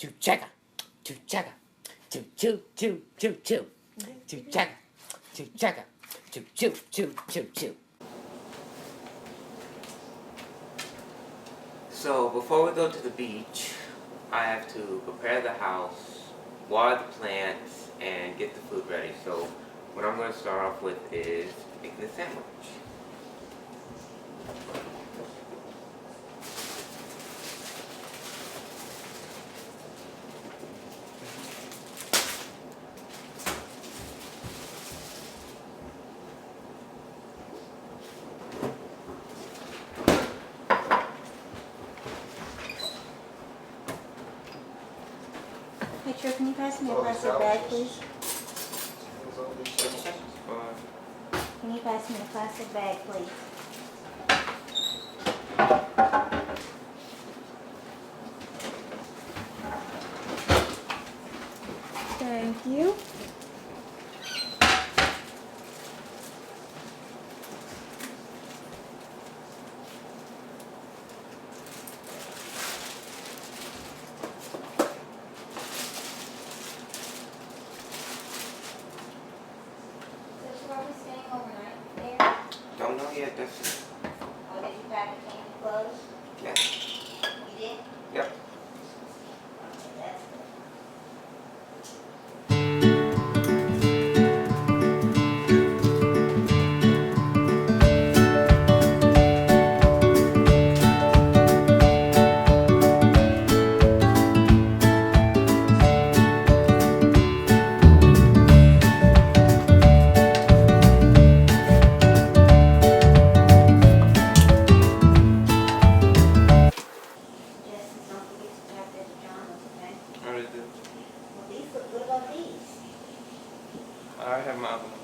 choo-chugga, choo-chugga, choo-choo-choo-choo-choo, choo-chugga, choo-chugga, choo-choo-choo-choo-choo. So before we go to the beach, I have to prepare the house, water the plants, and get the food ready. So what I'm going to start off with is making a sandwich. Hey, Drew, can you pass me a plastic bag, please? Can you pass me a plastic bag, please? Thank you. Don't know yet, that's... Oh, did you pack the candy clothes? Yeah. You did? Yep. Okay, that's good. I have my other ones.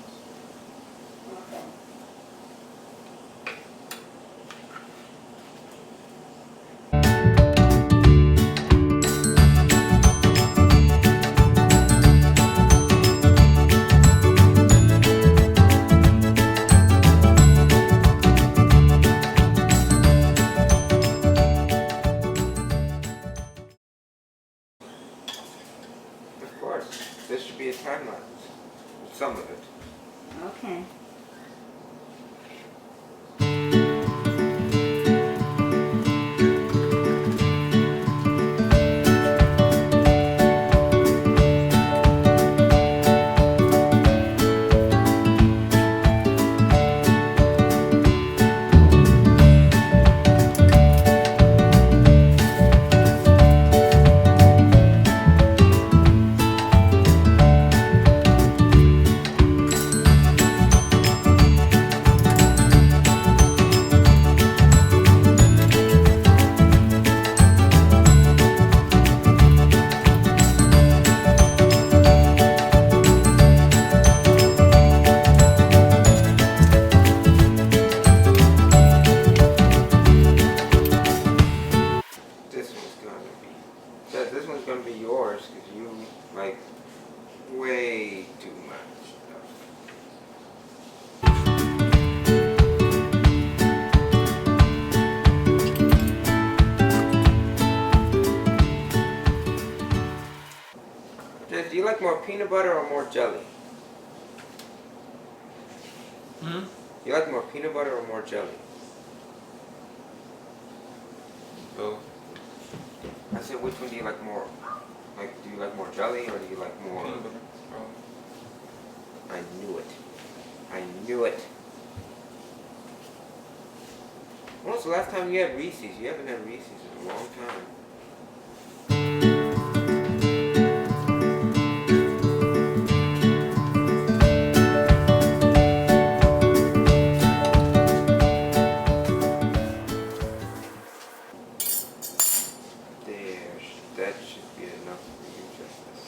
Okay. Of course. This should be a time lapse. Some of it. Okay. This one's gonna be yours because you like way too much stuff. Do you like more peanut butter or more jelly? You like more peanut butter or more jelly? Both. I said, which one do you like more? Like, do you like more jelly or do you like more? Peanut butter. I knew it. I knew it. When was the last time you had Reese's? You haven't had Reese's in a long time. That should be enough for you, Justice.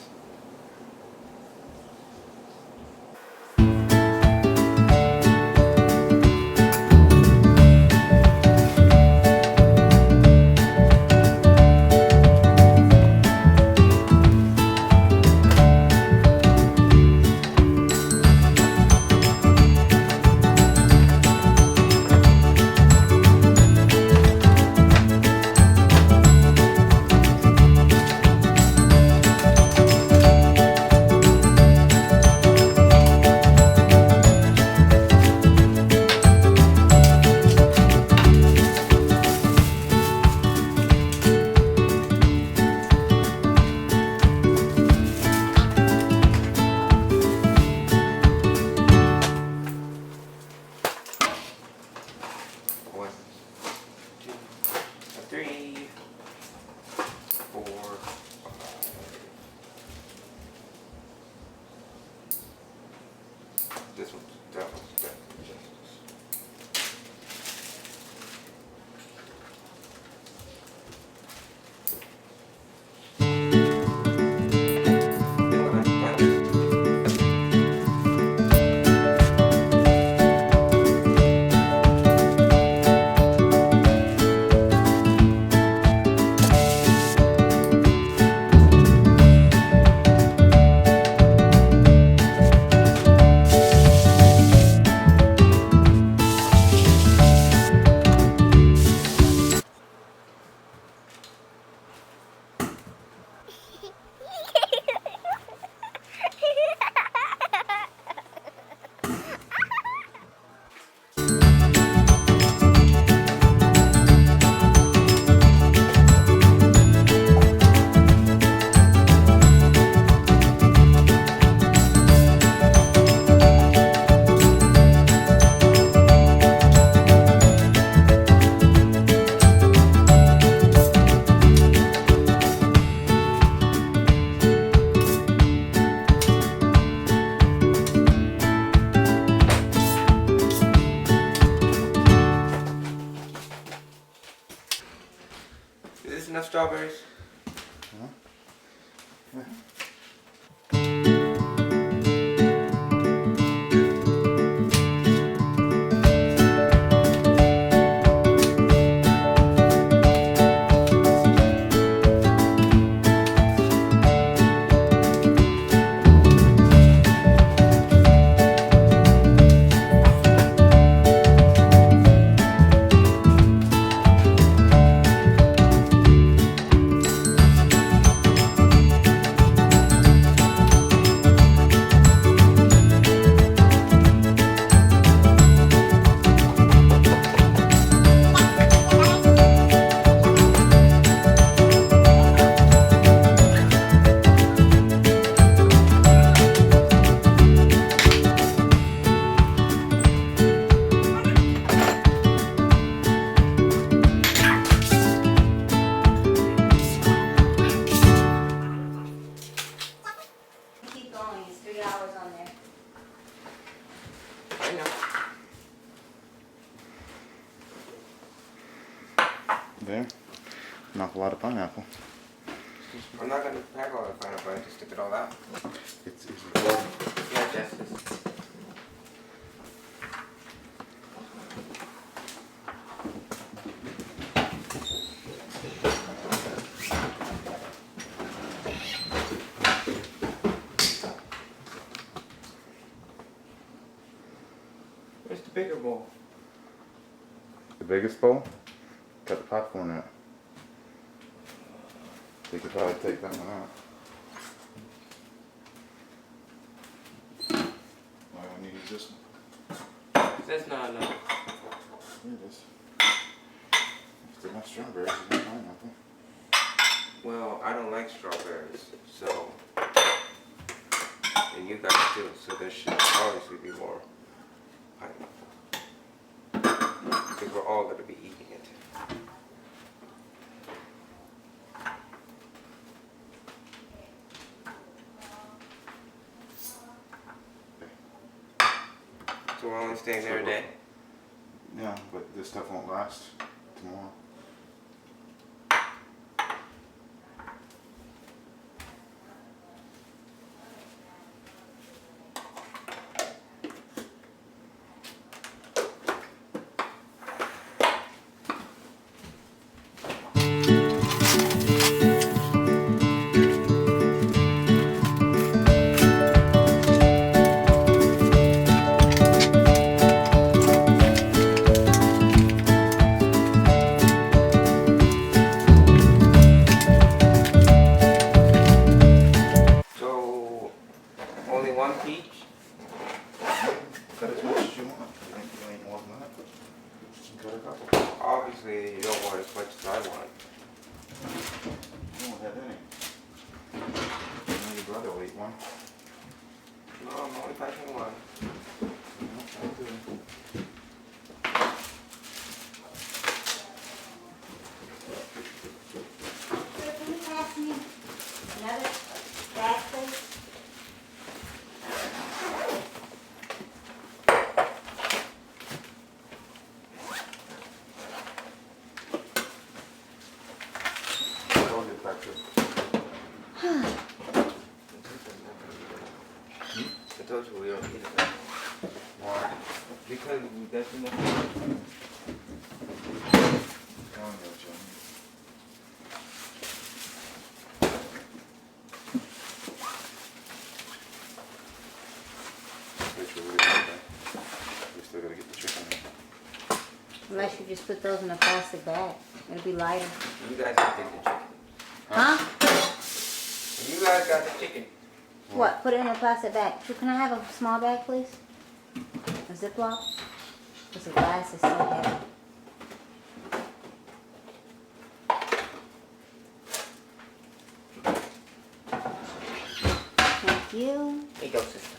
Keep going, it's 3 hours on there. I know. There. Knock a lot of pineapple. I'm not gonna pack all the pineapple, I just stick it all out. It's recording. Yeah, Justice. Where's the bigger bowl? The biggest bowl? Got the popcorn out. You could probably take that one out. Why I need to use this one? That's not enough. Here it is. If they're not strawberries, it's not pineapple. Well, I don't like strawberries, so. And you guys do, so there should obviously be more pineapple. Because we're all gonna be eating it. So we're only staying there a day? Yeah, but this stuff won't last tomorrow. So, only one peach? Cut as much as you want. You ain't more than that. Cut a couple. Obviously, you don't want as much as I want. You won't have any. You know your brother will eat one. No, I'm only packing one. Sir, can you pass me another bag, please? I'll get back to it. I told you we don't eat it. Why? Because that's enough. Come on, Joe. Make sure we get that. We still gotta get the chicken in. Unless you just put those in a plastic bag, it'll be lighter. You guys can take the chicken. Huh? You guys got the chicken. What, put it in a plastic bag. Sure, can I have a small bag, please? A Ziploc? Because the glass is so heavy. Thank you. Here you go, sister.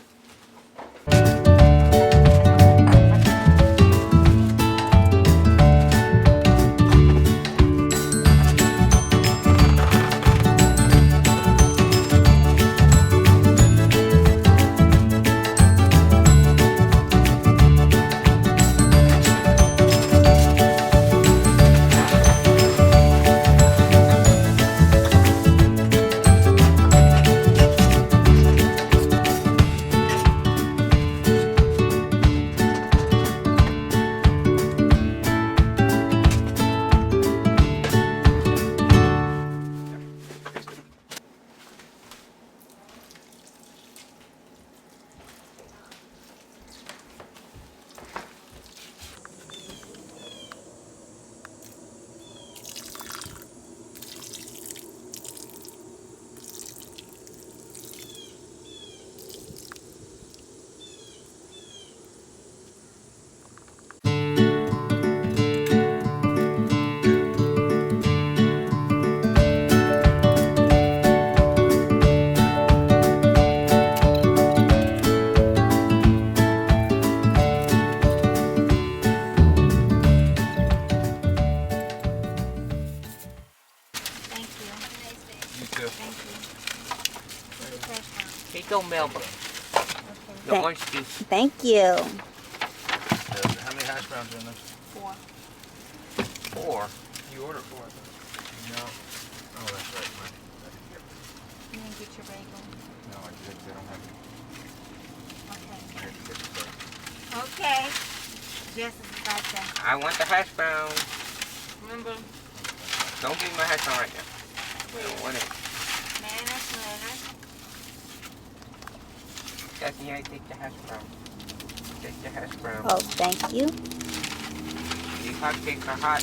Thank you. Where's the trash can? Here you go, Melba. Okay. The orange juice. Thank you. How many hash browns are in this? 4. 4. You ordered 4. No. Oh, that's right. I didn't get this. You didn't get your bagel. No, I did. They don't have it. Okay. I had to get the first. Okay. Jess is about to. I want the hash brown. Remember? Don't give me my hash brown right now. I don't want it. Manners. Jesse, I take the hash brown. Take the hash brown. Oh, thank you. These hotcakes are hot.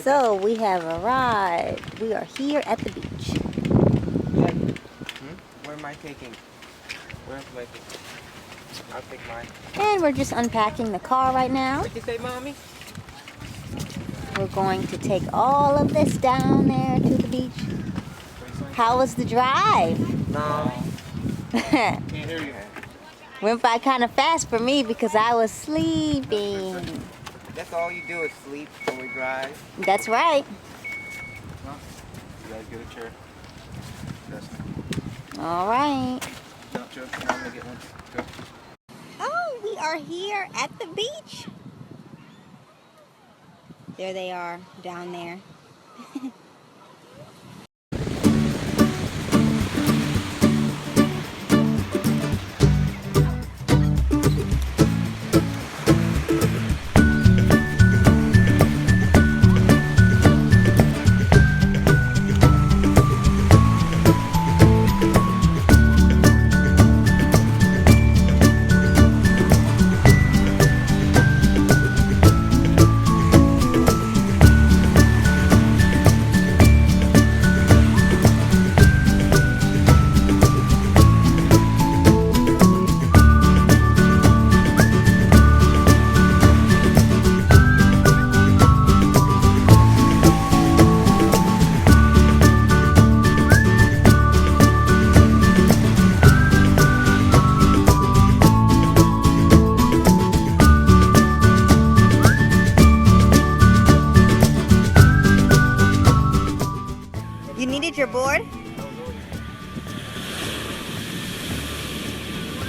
So we have arrived. We are here at the beach. Where am I taking? Where am I taking? I'll take mine. And we're just unpacking the car right now. What'd you say, Mommy? We're going to take all of this down there to the beach. How was the drive? No. Can't hear you. Went by kind of fast for me because I was sleeping. That's all you do is sleep when we drive. That's right. Well, you guys get a chair. Dustin. All right. No, Joe, I'm gonna get one. Go. Oh, we are here at the beach. There they are down there. You needed your board?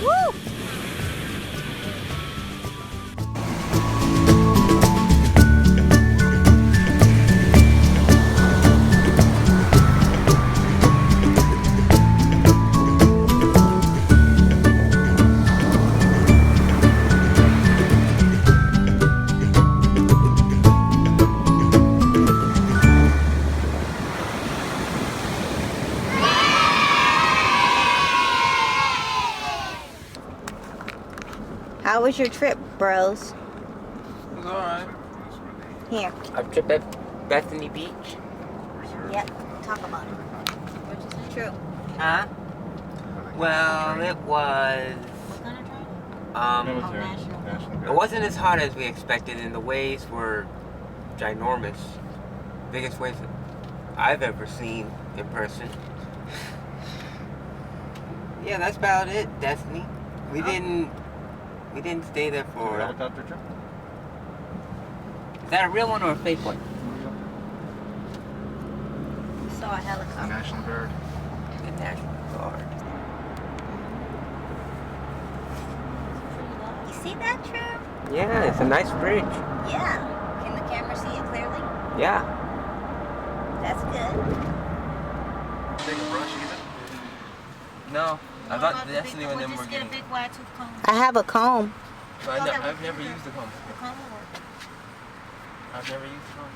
Woo! How was your trip, bros? It was alright. Here. Our trip at Bethany Beach. Yep. Talk about it. Which is true. Huh? Well, it was. What kind of drive? National It wasn't as hot as we expected, and the waves were ginormous. Biggest waves I've ever seen in person. Yeah, that's about it, Destiny. We didn't stay there for. Helicopter trip? Is that a real one or a fake one? We saw a helicopter. National Guard. The National Guard. You see that, Trev? Yeah, it's a nice bridge. Yeah. Can the camera see it clearly? Yeah. That's good. No, I What thought about the Destiny big- and we'll them were just get a getting. big wide tooth comb. I have a comb. But Okay, I've we never can do used the comb. The comb will work. I've never used the comb.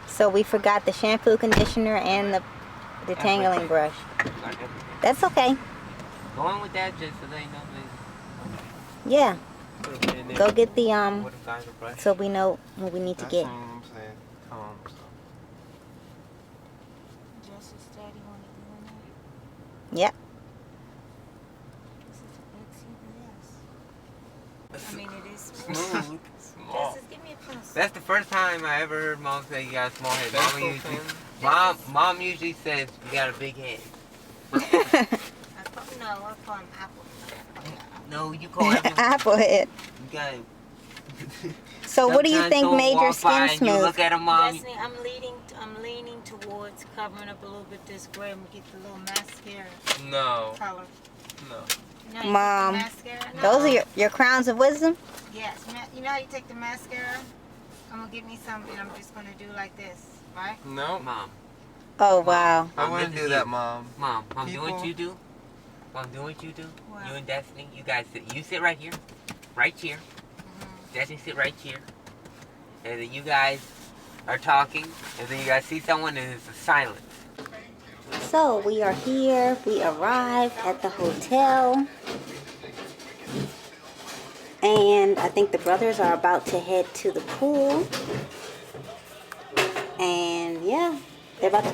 So we forgot the shampoo, conditioner, and the detangling brush. Got everything. That's okay. Going with that just so they know Yeah. And then Go get the what a guys will brush. so we know what we need to that's get. what I'm saying. Comb. So. Just as daddy wanted to do that. Yep. This is a big CVS. I Smooth. mean, it is smooth. Small. Just give me a pencil. That's the first time I ever heard mom say you got a small head. Pencil Mom usually says you got a big head. I call him Apple. No, you call everyone. Apple head. You got. So what do you Sometimes think someone made your walk by skin and You smooth? look at a mom. Destiny, I'm leaning towards covering up a little bit this gray and get the little mascara No. color. No. You know how you Mom, take the mascara? No. Those are your crowns of wisdom? Yes. You know how you take the mascara? I'm gonna give me some and I'm just gonna do like this, right? No. Mom, Oh wow. I Mom, wouldn't this do is that, you. Mom. Mom, do People- what you do. Mom, do what you do. What? You and Destiny, you guys sit. You sit right here, right here. Mm-hmm. Destiny sit right here, and then you guys are talking, and then you guys see someone and it's a silence. So we are here. We arrived at the hotel. And I think the brothers are about to head to the pool. And yeah, they're about to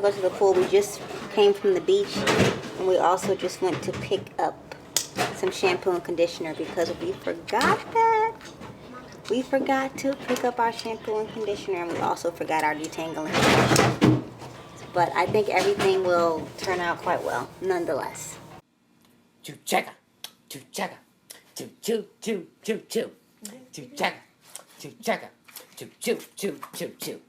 go to the pool. We just came from the beach, and we also just went to pick up some shampoo and conditioner because we forgot that. We forgot to pick up our shampoo and conditioner, and we also forgot our detangling brush. But I think everything will turn out quite well, nonetheless. Choo chugga, choo chugga, choo choo choo choo choo, choo chugga, choo chugga, choo choo choo choo choo.